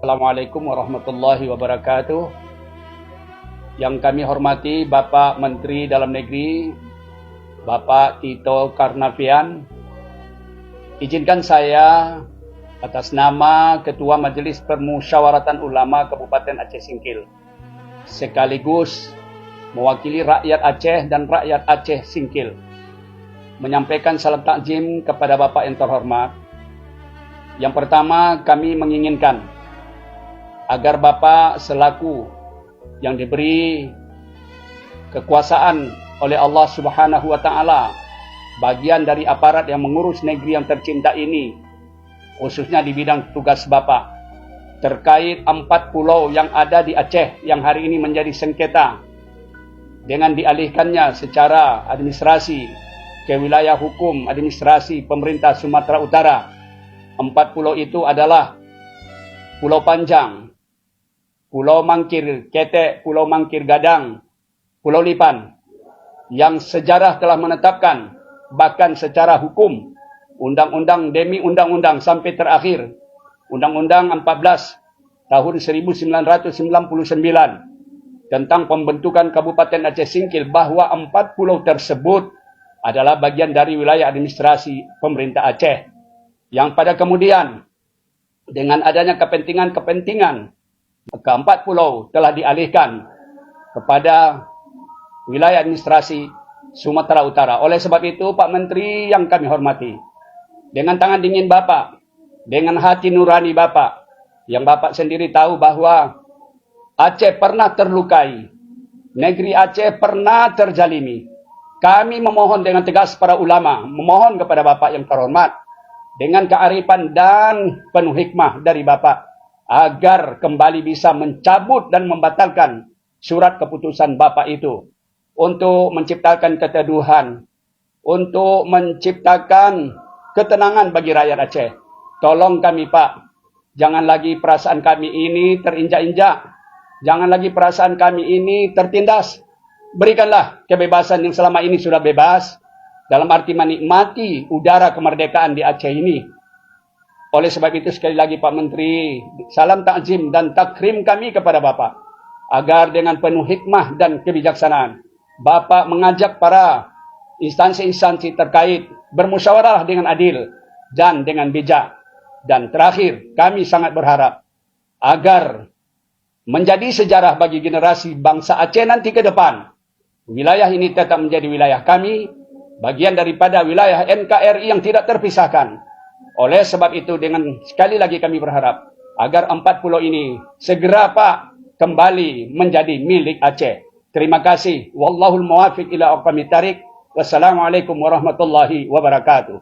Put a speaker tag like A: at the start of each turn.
A: Assalamualaikum warahmatullahi wabarakatuh. Yang kami hormati Bapak Menteri Dalam Negeri, Bapak Tito Karnavian. Izinkan saya atas nama Ketua Majelis Permusyawaratan Ulama Kabupaten Aceh Singkil, sekaligus mewakili rakyat Aceh dan rakyat Aceh Singkil, menyampaikan salam takzim kepada Bapak yang terhormat. Yang pertama, kami menginginkan agar Bapak selaku yang diberi kekuasaan oleh Allah Subhanahu wa Ta'ala, bagian dari aparat yang mengurus negeri yang tercinta ini, khususnya di bidang tugas Bapak terkait 4 pulau yang ada di Aceh yang hari ini menjadi sengketa, dengan dialihkannya secara administrasi ke wilayah hukum administrasi pemerintah Sumatera Utara. 4 pulau itu adalah Pulau Panjang, Pulau Mangkir Ketek, Pulau Mangkir Gadang, Pulau Lipan, yang sejarah telah menetapkan, bahkan secara hukum, undang-undang demi undang-undang sampai terakhir, Undang-Undang 14 tahun 1999 tentang pembentukan Kabupaten Aceh Singkil, bahwa 4 pulau tersebut adalah bagian dari wilayah administrasi pemerintah Aceh, yang pada kemudian dengan adanya kepentingan-kepentingan, ke-4 pulau telah dialihkan kepada wilayah administrasi Sumatera Utara. Oleh sebab itu, Pak Menteri yang kami hormati, dengan tangan dingin Bapak, dengan hati nurani Bapak, yang Bapak sendiri tahu bahwa Aceh pernah terlukai, negeri Aceh pernah terzalimi. Kami memohon dengan tegas para ulama, memohon kepada Bapak yang terhormat, dengan kearifan dan penuh hikmah dari Bapak, agar kembali bisa mencabut dan membatalkan surat keputusan Bapak itu, untuk menciptakan keteduhan, untuk menciptakan ketenangan bagi rakyat Aceh. Tolong kami Pak, jangan lagi perasaan kami ini terinjak-injak, jangan lagi perasaan kami ini tertindas. Berikanlah kebebasan yang selama ini sudah bebas, dalam arti menikmati udara kemerdekaan di Aceh ini. Oleh sebab itu, sekali lagi Pak Menteri, salam takzim dan takrim kami kepada Bapak, agar dengan penuh hikmah dan kebijaksanaan, Bapak mengajak para instansi-instansi terkait bermusyawarah dengan adil dan dengan bijak. Dan terakhir, kami sangat berharap agar menjadi sejarah bagi generasi bangsa Aceh nanti ke depan, wilayah ini tetap menjadi wilayah kami, bagian daripada wilayah NKRI yang tidak terpisahkan. Oleh sebab itu, dengan sekali lagi kami berharap agar 4 pulau ini segera Pak kembali menjadi milik Aceh. Terima kasih. Wallahul muwafiq ila aqwamit thariq. Wassalamualaikum warahmatullahi wabarakatuh.